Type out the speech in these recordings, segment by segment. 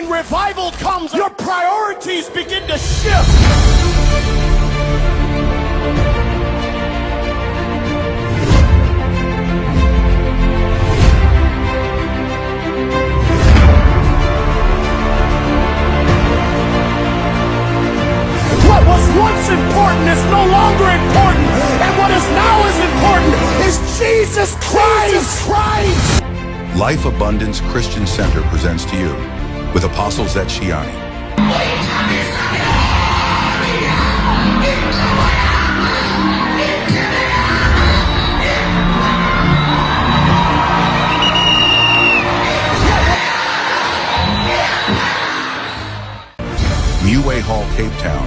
when revival comes, your priorities begin to shift. What was once important is no longer important, and what is now is important is Jesus Christ. Life Abundance Christian Center presents to you with Apostle Zet Shiani. Meway Hall, Cape Town.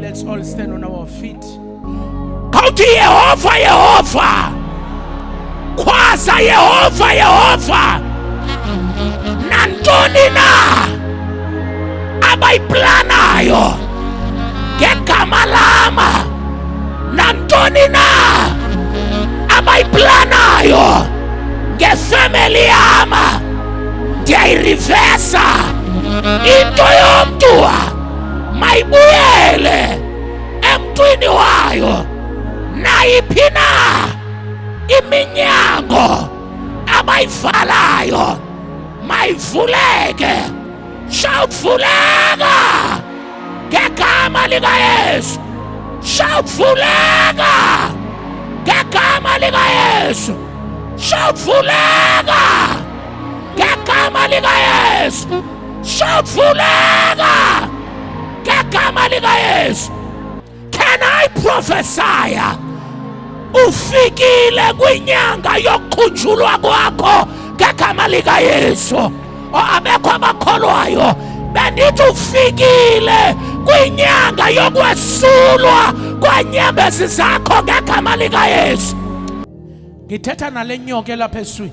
Let's all stand on our feet. Kauthi Yehova, Yehova. Khwaza Yehova, Yehova. Nantoni na abayiplanayo ngegama lama. Nantoni na abayiplanayo ngefamily yama. Ndiyayirivesa into yomntu mayibuyele emntwini wayo. Nayiphi na iminyango abayivalayo mayivuleke. Shout vuleka ngegama likaYesu. Shout vuleka ngegama likaYesu. Shout vuleka ngegama likaYesu. Shout vuleka ngegama likaYesu. Can I prophesy? Ufikile kwinyanga yokukhunjulwa kwakho ngegama likaYesu. Abekho abakholwayo benithi ufikile kwinyanga yokwesulwa kwanyembezi zakho ngegama likaYesu. Ngithetha nale nyoka lapha eswini.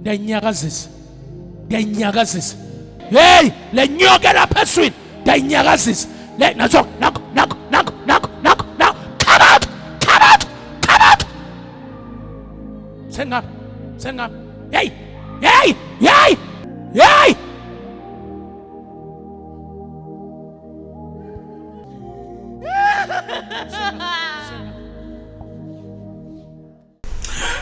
Ndiyinyakazisa. Ndiyinyakazisa. Hey, le nyoka lapha eswini. Ndiyinyakazisa. Le nazo nako. Come out. Sing up. Hey.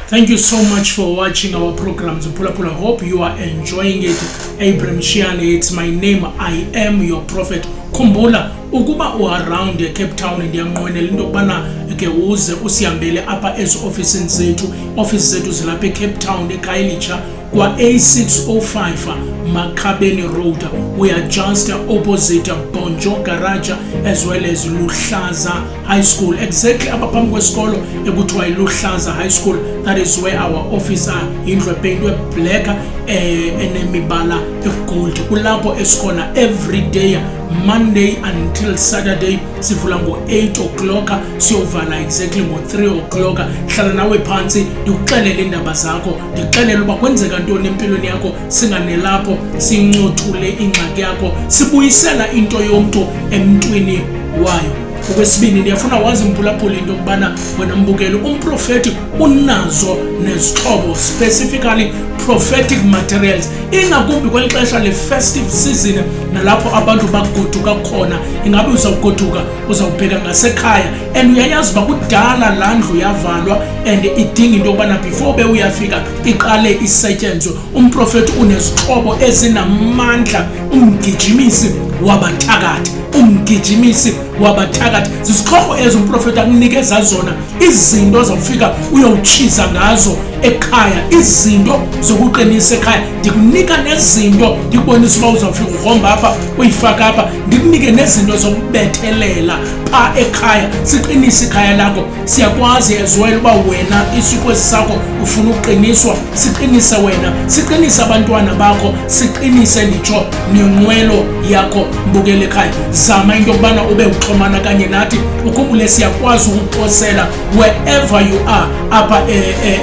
Thank you so much for watching our programs. I hope you are enjoying it. Abraham Shiani, it's my name. I am your prophet. Khumbula ukuba around Cape Town ndiyanqwenela into kubana ke uze usihambele apha offices zethu zilapha eCape Town eKhayelitsha kwa A605 Makhabeni Road. We are just opposite Bonjo Garage as well as Luhlaza High School. Exactly abaphambi kwesikolo ekuthiwa iLuhlaza High School. That is where our office are. Indlu ependwe black enemibala egold. Kulapho esikhona every day Monday until Saturday sivula ngo-8 o'clock siyovala exactly ngo-3 o'clock. Hlala nawe phansi ndikuxelele indaba zakho, ndikuxelele uba kwenzeka ntoni empilweni yakho, singanelapho sincothule ingxaki yakho, sibuyisela into yomntu emntwini wayo. Okwesibini ndiyafuna wazi mphulaphula into kubana wena mbukeli umprofeti unazo nezixhobo, specifically prophetic materials, ingakumbi kweli xesha le festive season nalapho abantu bagoduka khona. Ingabe uzawugoduka uzawubheka ngasekhaya and uyayazi uba kudala laa ndlu yavalwa and idinga into yokubana before be uyafika iqale isetyenzwe. Umprofeti unezixhobo ezinamandla, umgijimisi wabathakathi. umgijimisi wabathakathi. Zisihloko ezo umprofeti akunikeza zona, izinto zawufika uyawuchiza ngazo ekhaya, izinto zokuqinisa ekhaya. Ndikunika nezinto ndikubonisa uba uzawufika ugromba apha uyifaka apha, ndikunike nezinto zokubethelela pha ekhaya, siqinise ikhaya lakho. Siyakwazi as well uba wena isikwezi sakho ufuna ukuqiniswa, siqinise wena, siqinise abantwana bakho, siqinise nditsho nenqwelo yakho mbukele ekhaya. Zama into yokubana ube uxhomana kanye nathi, ukhumbule siyakwazi ukuposela wherever you are apha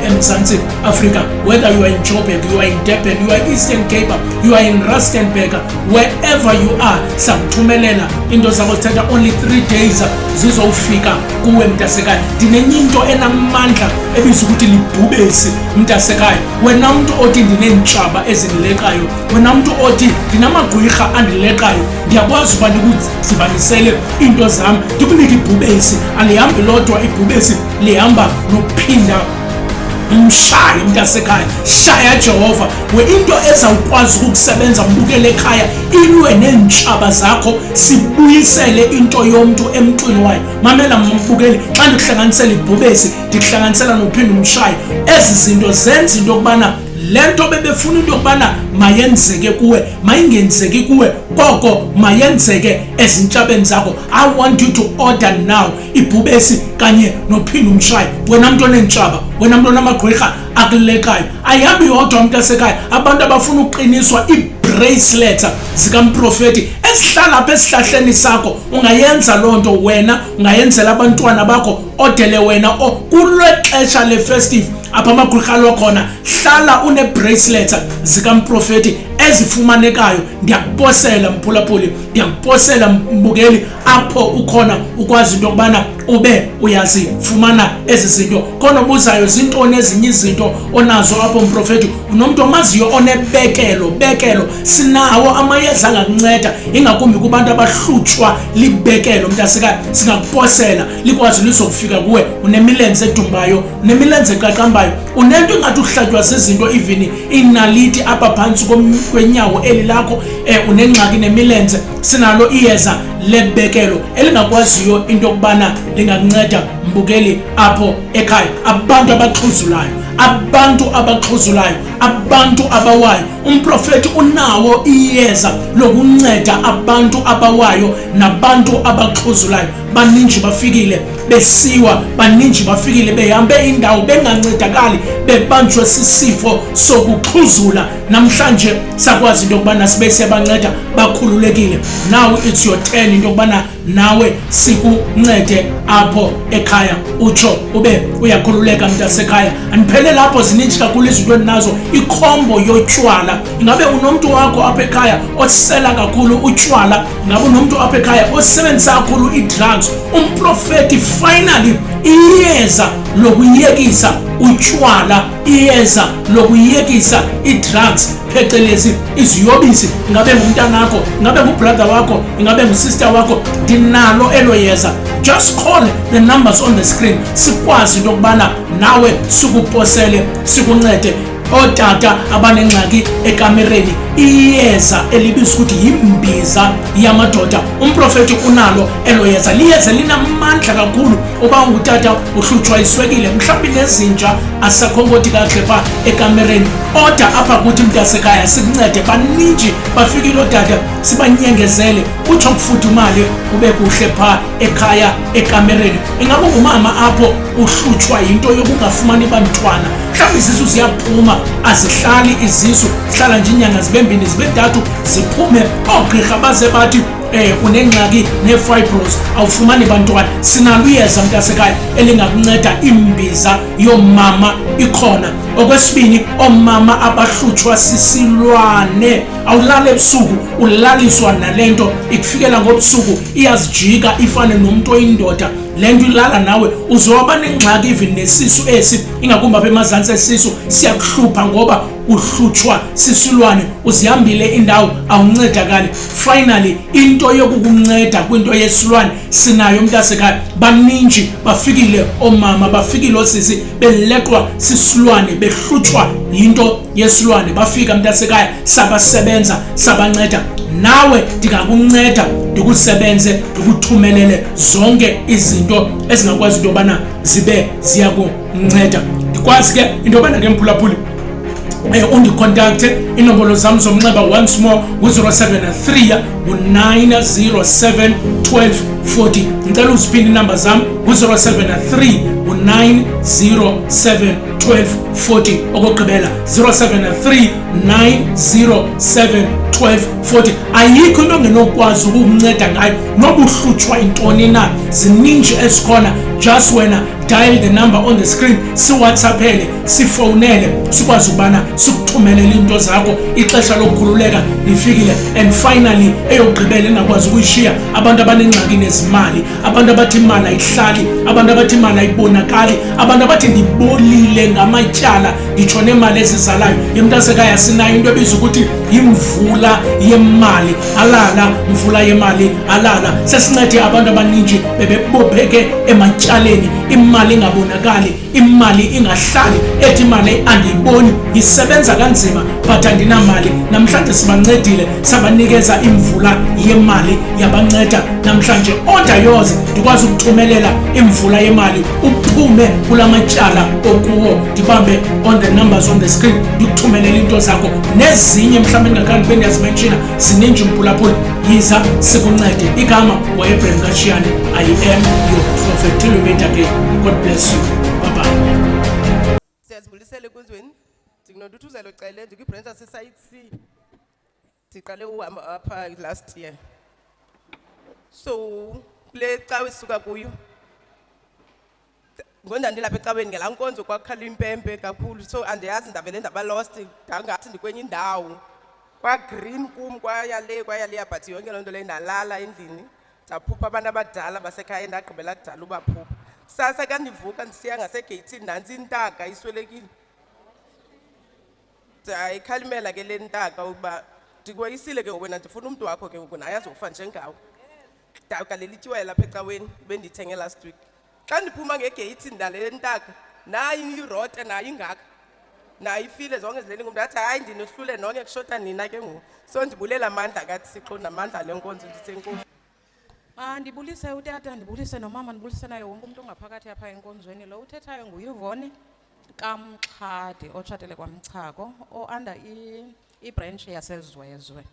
eMzantsi Afrika, whether you are in Joburg, you are in Durban, you are in Eastern Cape, you are in Rustenburg, wherever you are, sakuthumelela into zakho zithatha only 3 days zizofika kuwe mntasekhaya. Ndinenye into enamandla ebizwa ukuthi libhubesi mntasekhaya. Wena mntu othi ndinentshaba ezindilekayo, wena mntu othi ndinamagwirha andilekayo, ndiyakwazi uba ndikuzibanisele into zam ndikunike ibhubesi. Alihambi lodwa ibhubesi, lihamba nokuphinda umshaye mntasekhaya. Shaya Jehova, into ezawukwazi ukusebenza mbukele ekhaya, ilwe neentshaba zakho, sibuyisele into yomntu emntwini wayo. Mamela mbukeli, xa ndikuhlanganisela ibhubesi ndikuhlanganisela nophinda umshaye. Ezi zinto zenza into yokubana lento bebefuna into yokubana mayenzeke kuwe mayingenzeki kuwe, koko mayenzeke ezintshabeni zakho. I want you to order now ibhubesi kanye nophinda umshaye. Wena mntu onentshaba, wena mntu onamagwirha akulekayo, ayihambi yodwa mntasekhaya. Abantu abafuna ukuqiniswa, bracelets zikamprofeti ezihlala apha esihlahleni sakho, ungayenza loo nto wena, ungayenzela abantwana bakho odele wena kulwe xesha le-festive apha amagwirha alo khona. Hlala une-bracelets zikamprofeti ezifumanekayo. Ndiyakuposela mphulaphuli, ndiyakuposela mbukeli, apho ukhona ukwazi into yokubana ube uyazifumana ezi zinto. Khona ubuzayo zintoni ezinye izinto onazo apho mprofeti? Unomntu omaziyo onebekelo, sinawo amayeza angakunceda, ingakumbi kubantu abahlutshwa libekelo mntasekhaya. Singakuposela likwazi lizokufika kuwe. Unemilenze edumbayo, unemilenze eqaqambayo, unento ingathi uhlatywa zizinto, even inaliti apha phantsi kwenyawo eli lakho, unengxaki nemilenze, sinalo iyeza lebekelo elingakwaziyo into yokubana lingakunceda mbukeli apho ekhaya. Abantu abaxhuzulayo, abantu abawayo, umprofeti unawo iyeza lokunceda abantu abawayo nabantu abaxhuzulayo. Baninji bafikile besiwa, baninji bafikile behambe indawo bengancedakali, bebanjwe sisifo sokuxhuzula. Namhlanje sakwazi into yokubana sibe siyabanceda bakhululekile. Now it's your turn into yokubana nawe sikuncede apho ekhaya, utsho ube uyakhululeka mntasekhaya. Andiphele lapho, zininji kakhulu izinto endinazo. Ikhombo yotywala, ingabe unomntu wakho apha ekhaya osela kakhulu utywala, ingabe unomntu apha ekhaya osebenzisa kakhulu i-drugs. Umprofeti finally iyeza lokuyekisa utywala, iyeza lokuyekisa i-drugs, phecelezi iziyobisi. Ingabe ngumntanakho, ingabe ngubrother wakho, ingabe ngusister wakho, ndinalo elo yeza. Just call the numbers on the screen, sikwazi into yokubana nawe sikuposele, sikuncede. Otata abanengxaki ekamereni, iyeza elibizwa ukuthi yimbiza yamadoda, umprofeti unalo elo yeza. Liyeza linamandla kakhulu. Uba ungutata uhlutshwa iswekile, mhlawumbi nezinja asakhonkoti kakuhle pha ekamereni, oda apha kuthi mntasekhaya sikuncede. Baninji bafikile otata, sibanyengezele, utsho kufudumale, ube kuhle pha ekhaya ekamereni. Ingabe ngumama apho uhlutshwa yinto yokungafumani bantwana, mhlawumbi izisu ziyaphuma, azihlali izisu, zihlala nje inyanga zibe 2 zibe 3 ziphume. Oogqirha baze bathi unengxaki ne-fibros, awufumani bantwana. Sinalo iyeza mntasekhaya elingakunceda. Imbiza yomama ikhona. Okwesibini, omama abahlutshwa sisilwane, awulale ebusuku ulaliswa nalento, ikufikela ngobusuku iyazijika ifane nomuntu oyindoda. Lento ilala nawe uzoba nengxaki even nesisu esi, ingakumbi apha emazantsi esisu siyakuhlupha ngoba uhlutshwa sisilwane, uzihambile indawo awuncedakali. Finally into yokukunceda kwinto yesilwane sinayo mntasekhaya. Baninji bafikile omama, bafikile osisi beleqwa sisilwane, behlutshwa yinto yesilwane, bafika mntasekhaya, sabasebenza, sabanceda. nawe ndingakunceda ndikusebenze ndikuthumelele zonke izinto ezingakwazi into yobana zibe ziyakunceda. Ndikwazi ke into yobana ke mphulaphuli undicontacte. Inombolo zam zomnxeba once more ngu-073 907 1240. Ngicela uziphinde inamba zam ngu-073 907 1240. okugqibela 073 907 1240. ayikho into ongenokwazi ukukunceda ngayo noba uhlutshwa intoni na, zininji ezikhona. Just wena dial the number on the screen, siwhatsappele, sifowunele, sikwazi ukubana sikuthumelele into zakho. Ixesha lokukhululeka lifikile. And finally eyogqibela engakwazi ukuyishiya abantu abanengxaki nezimali, abantu abathi imali ayihlali, abantu abathi imali ayibonakali, abantu abathi ndibolile ngamatyala nditsho nemali ezizalayo. Yemntasekhaya sinayo into ebizwa ukuthi yimvula yemali alala, mvula yemali alala. Sesincede abantu abaninji bebebopheke ematyaleni, imali ingabonakali, imali ingahlali, ethi imali andiyiboni, isebenza kanzima but andinamali. Namhlanje sibancedile, sabanikeza imvula yemali yabanceda namhlanje. Order yours, ndikwazi ukuthumelela imvula yemali uphume kulamatyala okuwo. Ndibambe on the numbers on the screen ndikuthumelela into zakho nezinye mhlawumbe ndingakhange bendiyazimenshina, zininji mphulaphuli. Yiza sikuncede. Igama wayeBrem Kashiane. I am your prophet. Till we meet again. God bless you. Bye bye. Siyazibulisela enkundleni. Ndinodutuzelo cele ndikwi-branch yase-Site C. Ndiqale uhamba apha last year. So kule cawe sisuka kuyo ngondandilapha ecaweni ngelaa nkonzo kwakhala impempe kakhulu, so andiyazi ndavele ndabalost, ndangathi ndikwenye indawo. Kwa-green kum kwayaleya but yonke loo nto leyo ndalala endlini, ndaphupha abantu abadala basekhaya ndagqibela kudala ubaphupha. Sasa kandivuka ndisiya ngasegeyithini nantsi intaka iswelekile. Ndayikhalimela ke le ntaka ukuba ndikweyisile ke ngoku wena ndifuna umntu wakho ke ngoku naye azokufa njengawe. Ndagalela ityiwayo lapha ecaweni bendithenge last week. Xa ndiphuma ngegeyithini ndale ntaka nayo irote nayo ingaka, nayo ifile zonke zileli ngumntu athi hayi ndinohlule nonke kushota nina ke ngoku. So ndibulela amandla kaThixo namandla le nkonzo ndithi enkosi. Ndibulise utata, ndibulise nomama, ndibulise naye wonke umuntu ongaphakathi apha enkonzweni. Lo uthethayo nguYvonne kaMxhadi otshatele kwaMchako o-under i-branch yaseZwezwe.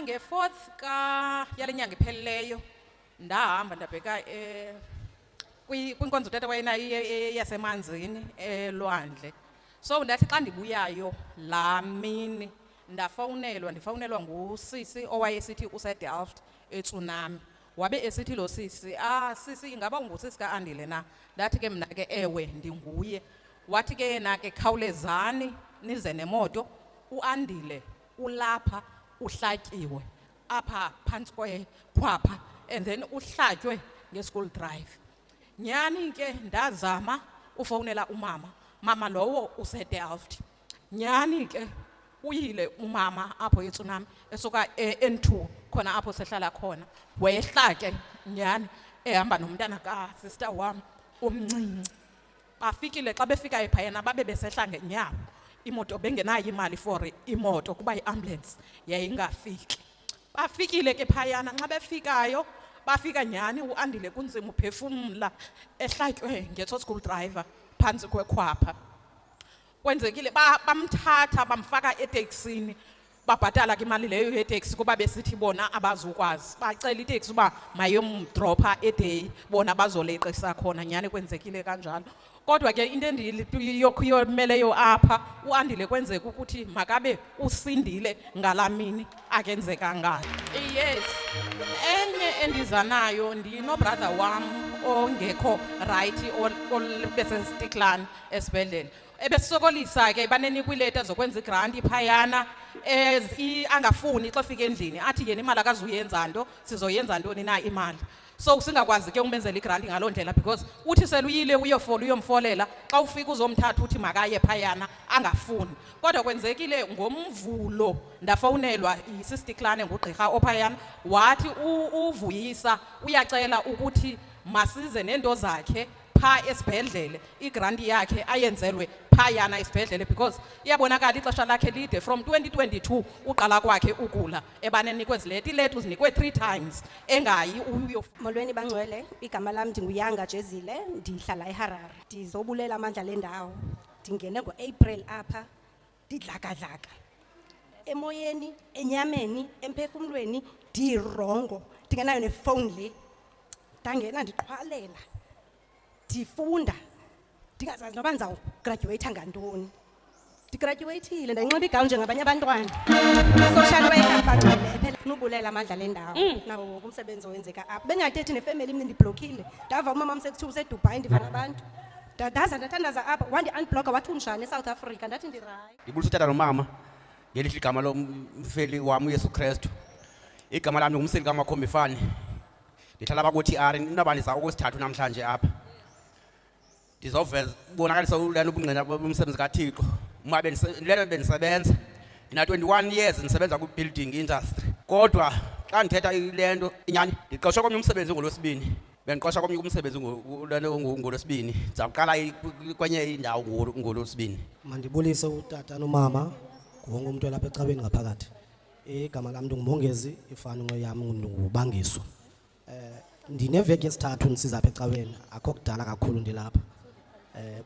Nge-4th yale nyanga iphelileyo ndahamba ndabheka kwinkonzo utata wayenayo yasemanzini elwandle. So ndathi xa ndibuyayo laa mini ndifowunelwa ngusisi owayesithi useDelft eTsunami. Wabe esithi lo sisi, sisi ingaba ungusisi ka-Andile na? Ndathi ke mna ke ewe ndinguye. Wathi ke yena ke khawulezani nize nemoto, uAndile ulapha uhlatyiwe apha phantsi kwekhwapha and then uhlatywe nge-school drive. Nyani ke ndazama ufowunela mama lowo useDelft. Nyani ke uyile umama apho eTsunami esuka N2 khona apho sehlala khona, wehla ke nyani ehamba nomntana ka-sister wam omncinci. Bafikile xa befika ephayana babe besehla ngenyawo, imoto bengenayo imali for imoto kuba i-ambulance yayingafiki. Bafikile ke phayana, nxa befikayo bafika nyani uAndile kunzima uphefumla ehlatywe nge-school driver phantsi kwekhwapha. Kwenzekile bamthatha bamfaka eteksini, babhatala ke imali leyo yeteksi kuba besithi bona abazukwazi. Bacela iteksi uba mayomdropha eDay bona bazoleqisa khona. Nyani kwenzekile kanjalo. Kodwa ke into endiyomeleyo apha uAndile kwenzeka ukuthi makabe usindile ngalamini akenzeka ngayo. Yes. Enye endiza nayo ndinobrother wam ongekho right obesesitiklani esibhedlele. Ebesokolisa ke banenikwa ileta zokwenza igrant phayana angafuni xa fika endlini athi yena imali akazuyenza nto, sizoyenza ntoni na imali. So singakwazi ke umenzela igrant ngaloo ndlela because uthi seluyile uyomfolela xa ufika uzomthatha uthi makaye phayana angafuni. Kodwa kwenzekile ngomvulo ndafowunelwa isisitiklane ngugqirha ophayana, wathi uvuyisa uyacela ukuthi masize nento zakhe phaa esibhedlele igranti yakhe ayenzelwe phayana esibhedlele because iyabonakala ixesha lakhe lide from 2022 uqala kwakhe ukula ebanenikwe zileti ileti uzinikwe 3 times engayi Molweni bangcwele, igama lami ndinguyanga Jezile, ndihlala eHarare. Ndizobulela amandla lendawo. Ndingene ngoApril apha, didlakadlaka. Emoyeni, enyameni, emphefumulweni, ndirongo. Ndingenayo nefone le. Ndangena ndiqhwalela. Ndifunda. Ndingazazi noba ndizawugraduate ngantoni. Ndigraduateile ndayinxiba igown njengabanye abantwana. Social worker bangcwele phela ufuna ubulela amandla lendawo. Nawo umsebenzi owenzeka apha. Bengathethi nefamily mini ndiblockile. Ndava umama msekuthiwa useDubai ndiva nabantu. Ndaza ndathandaza apha wandi unblocka wathi unjani eSouth Africa ndathi ndirayi. Ngibulisa utata nomama ngelihle igama lomfeli wami uYesu Kristu. Igama lami ngumseli kaMakhomifani. Ndihlala bakuthi ari inabani za okwesithathu namhlanje apha. Ndizoveza bonakalisa ulana ubungqina bomsebenzi kaThixo. Uma lelo bendisebenza ina 21 years ndisebenza ku building industry. Kodwa xa ndithetha ilento inyani ndiqoshwa komnye umsebenzi ngolwesibini. Bendiqoshwa komnye umsebenzi ngolwesibini. Ndizaqala kwenye indawo ngolwesibini. Mandibulise utata nomama wonke umuntu lapha ecaweni ngaphakathi. Igama lami ngumongezi ifana yami ngubangiso. Ndineveki yesithathu ndisiza apha ecaweni akho kudala kakhulu ndilapha.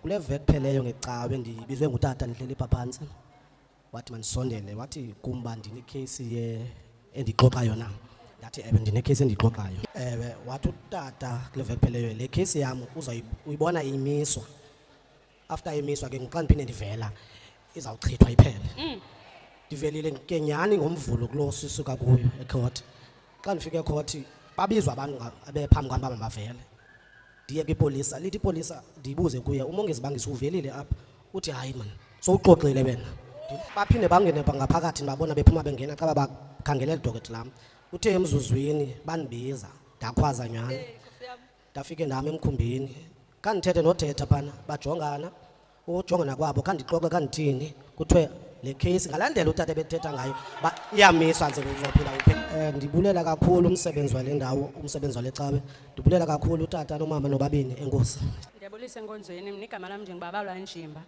Kule veki pheleyo ngecawe ndibizwe ngutata ndihleli phansi. Wathi mandisondele wathi kumba ndinecase endixoxa yona. Ndathi ewe ndinecase endixoxayo. Wathi utata kule veki pheleyo le case yami uyibona imiswa. After imiswa ke ngiqala ndiphinde ndivela izawuchithwa iphele. Ndivelile ngenyani ngomvulo kulo sisuka kuyo ecourt. Xa ndifike ecourt babizwa abantu abephambi kwami bamavele. Ndiye kwipolisa lithi ipolisa ndibuze kuye umongezi bangisa uvelile apha uthi hayi man sowuxoxile wena. Baphinde bangene ngaphakathi babona bephuma bengena xa bakhangela idoketi lami. Uthe emzuzwini bandibiza ndakhwaza nyana. Ndafike ndami emkhumbini. Kandithethe nothetha phana bajongana ujongana kwabo kandixoxe kandithini kuthiwe le case ngalandela utata bethetha ngayo iyamiswa nje uzophila uphela. Ndibulela kakhulu umsebenzi wale ndawo umsebenzi wale cawe. Ndibulela kakhulu utata nomama nobabini enkosi. Ndiyabulisa enkonzweni mina igama lami njengibabalwa Njimba.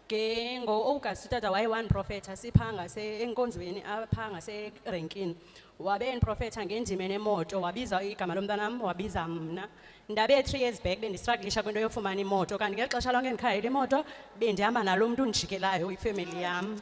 Ke ngo-August utata waye-one prophet asiphanga enkonzweni aphanga serenkini. Wabe prophet ngendime nemoto wabiza igama lomntanami wabiza mna. Ndabe 3 years back bendistruglisha kwinto yofumana imoto kanti ngexesha lonke ndikhayela imoto bendihamba nalo muntu undijikelayo ifamily yami.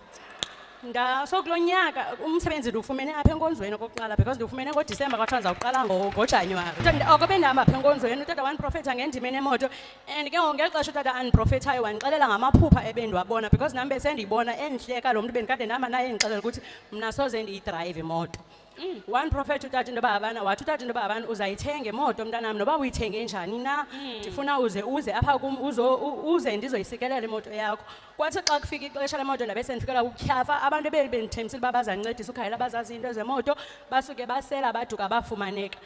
Sokulo nyaka umsebenzi ndiwufumene apha enkonzweni okokuqala because ndiwufumene ngoDisemba kwathiwa ndizawuqala ngoJanuwari. Oko bendihamba apha enkonzweni utata wandiprofetha ngendime nemoto and ke ngexesha utata andiprofethayo wandixelela ngamaphupha ebendiwabona because nami besendiyibona endihleka lo mntu bendikade ndihamba naye endixelela ukuthi mna soze ndiyidrayive imoto. One prophet utata into babana wathi utata into babana uzayithenga imoto mntanami noba uyithenge njani na ndifuna uze apha kum uze ndizoyisikelela imoto yakho. Kwathi xa kufika ixesha lemoto ndabe sendifikela kutyhafa abantu bendithembisile uba bazancedisa ukhayela bazazi into zemoto basuke basela baduka bafumaneka.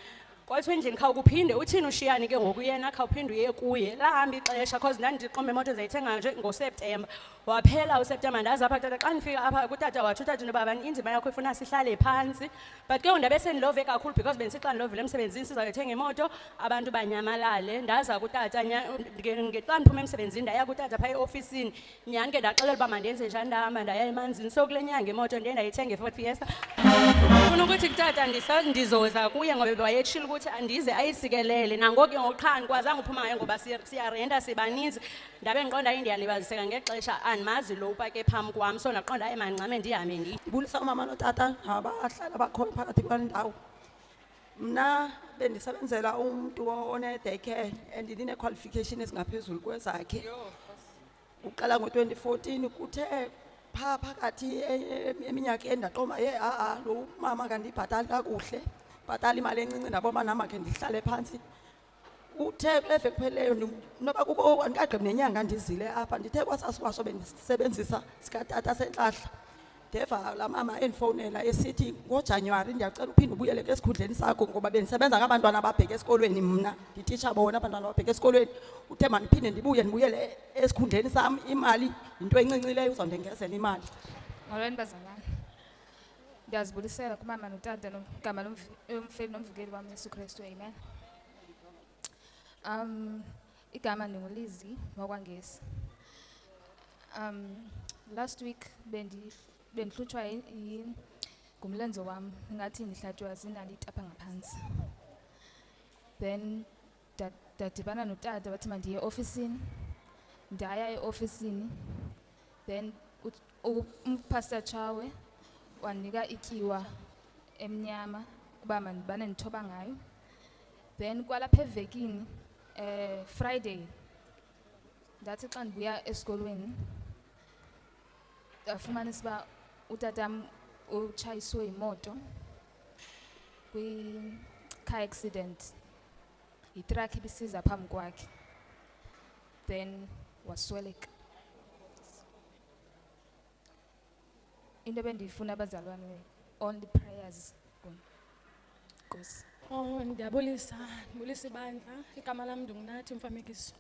Kwathi endlini khawukuphinde uthini ushiyani ke ngoku yena khawuphinde uye kuye lahamba ixesha cause ndandiqomba imoto zayithenga nje ngoSeptemba. Waphela uSeptemba ndaza apha tata xa ndifika apha kutata wathi utata into babani indima yakho ifuna sihlale phansi but ke ndabe sendilove kakhulu because bendixa ndilovile emsebenzini sizayithenga imoto abantu banyamalale ndaza kutata ngexa ndiphuma emsebenzini ndaya kutata phaa eofisini nyani ke ndaxelela uba mandenze njani ndahamba ndaya emanzini so kule nyanga imoto ndiye ndayithenga eFord Fiesta. Ufuna ukuthi kutata ndizoza kuye ngoba wayetshila ukuthi andize ayisikelele nangoku ngoqha ndikwazanga uphuma ngayo ngoba siyarenta sibaninzi ndabe ndiqonda indiyalibaziseka ngexesha andimazi lo upa ke phambi kwam so ndaqonda hayi mandincame ndihambe ndibulisa umama notata abahlala bakhona phakathi kwale ndawo. Mna bendisebenzela umuntu one-daycare and ndine-qualification ezingaphezulu kwezakhe. Uqala ngo-2014 kuthe phaa phakathi eminyakeni ndaqoma lo mama kandibhatali kakuhle bhatala imali encinci ndabona nama ke ndihlale phansi. Uthe kule veki pheleyo noba kukho andikagqibi nenyanga ndizile apha ndithe kwasasiwaso bendisebenzisa sikatata sentlahla ndeva laa mama endifowunela esithi ngoJanuwari ndiyacela uphinde ubuyele esikhundleni sakho ngoba bendisebenza ngabantwana ababheke esikolweni mna ndititsha bona abantwana ababheke esikolweni. Uthe mandiphinde ndibuyele esikhundleni sam imali yinto encincileyo uzawundengezela imali. Molweni bazalwane, ndiyazibulisela kumama notata ngegama lomfeli nomvukeli wam Yesu Kristu, amen. igama ndinguLizzy wakwaNgesi. Last week bendihlutshwa ngumlenze wam, ingathi ndihlatywa zinaliti apha ngaphantsi. Then ndadibana notata wathi mandiye ofisini, ndaya eofisini. Then uPastor Chawe wanika ityiwa emnyama uba mandibane ndithoba ngayo. Then kwalapha evekini Friday ndathi xa ndibuya esikolweni ndafumanisa uba utatam utshayiswe yimoto kwi-car accident, yitruck ibisiza phambi kwakhe, then wasweleka. Into bendiyifuna abazalwane, only prayers. Nkosi. Ndiyabulisa ibandla, igama lam ndinguNathi Mfamekiso.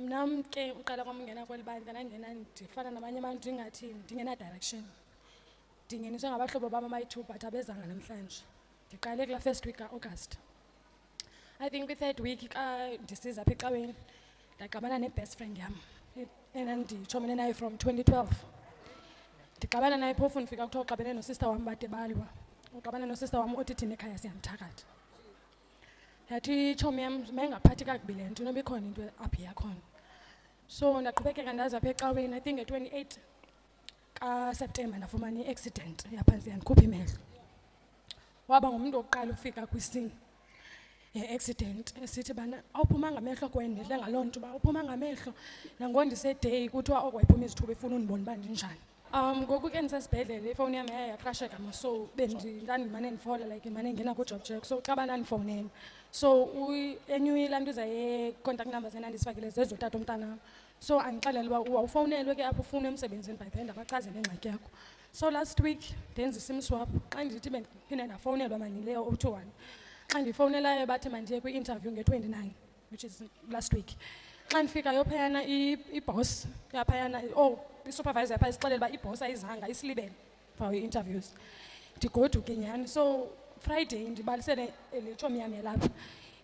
Nam ke uqala kwam ungena kweli bandla ndangena ndifana nabanye abantu ndingathi ndingena-direction. Ndingeniswe ngabahlobo bam abayi-2 but abezanga namhlanje. Ndiqale kulaa first week kaAugust. I think kwi-third week ndisiza apha ecaweni ndaqabana ne-best friend yam endanditshomene naye from 2012. Ndiqabana naye phofu ndifika kuthiwa uqabene nosista wam bade balwa. Uqabana nosista wam othi thina ekhaya siyamthakatha. Yathi itshomi yam mayingaphathi kakubi le nto inoba ikhona into apha yakhona. So ndaqhubekeka ndaza apha ecaweni. I think nge-28 kaSeptemba ndafumana i-accident yaphantsi yandikhupha imehlo. Waba ngumntu wokuqala ufika kwisini ye-accident esithi bana awuphuma ngamehlo kwendehle ngaloo nto uba uphuma ngamehlo nangona ndiseday kuthiwa oko wayiphuma izithuba efuna undibona uba ndinjani. Ngoku ke ndisesibhedlele ifowuni yam yaye yakrasheka so ndandimane ndifola like ndimane ngena kujob check. So xa bandandifowunela so enye laa nto izaye-contact numbers endandizifakile zezo tata umntanam. So andixelela uba awufowunelwe ke apho ufune emsebenzini by then ndabachazela ingxaki yakho. So last week ndenza i-SIM swap. Xa ndithi bendiphinde ndafowunelwa manileyo o-2-1. Xa ndifowunelayo bathi mandiye kwi-interview nge-29 which is last week. Xa ndifikayo phayana i-boss yaphayana i-supervisor yapha isixelela uba i-boss ayizanga isilibele for i-interviews. Ndigoduke nyhani. So Friday ndibalisele le tshomi yam yalapha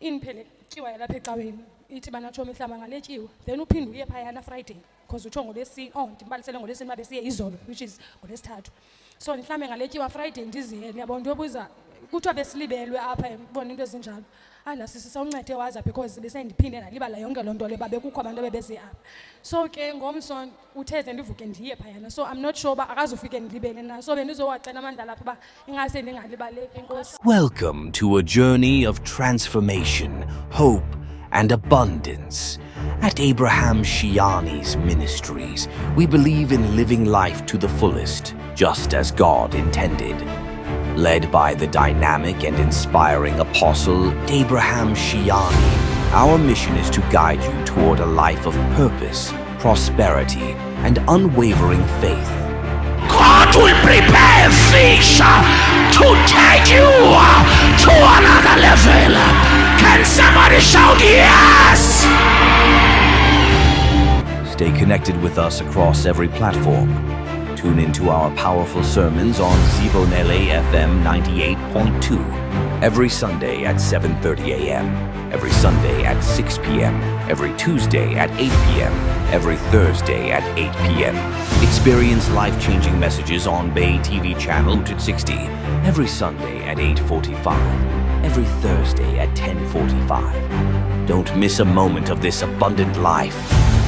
indiphele tyiwa yalapha ecaweni ithi bana tshomi hlamba ngale tyiwa then uphinde uye phayana Friday because utsho ngolesini ndibalisele ngolesini uba besiye izolo which is ngolesithathu. So ndihlambe ngale tyiwa Friday ndiziyele yabona ndiyobuza kuthiwa besilibelwe apha bona into ezinjalo. Nasisi sawuncede waza because besendiphinde ndalibala yonke loo nto le babekukho abantu abebeze apha. So ke ngomso utheze ndivuke ndiye phayana. So I'm not sure uba akazufike ndilibele na. So bendizowacela amandla lapha uba ingase ndingalibaleki. Enkosi. Welcome to a journey of transformation, hope and abundance. At Abraham Shiani's Ministries, we believe in living life to the fullest, just as God intended. Led by the dynamic and inspiring Apostle Abraham Shiani, our mission is to guide you toward a life of purpose, prosperity, and unwavering faith. God will prepare a fish to take you to another level. Can somebody shout yes? Stay connected with us across every platform. Tune into our powerful sermons on Zibonele FM 98.2 every Sunday at 7:30 a.m., every Sunday at 6 p.m., every Tuesday at 8 p.m., every Thursday at 8 p.m. Experience life-changing messages on Bay TV channel 260 every Sunday at 8:45, every Thursday at 10:45. Don't miss a moment of this abundant life.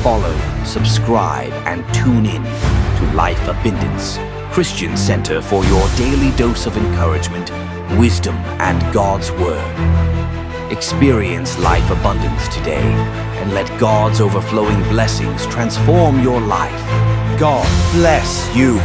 Follow, subscribe, and tune in to Life Abundance, Christian Center for your daily dose of encouragement, wisdom, and God's Word. Experience life abundance today and let God's overflowing blessings transform your life. God bless you.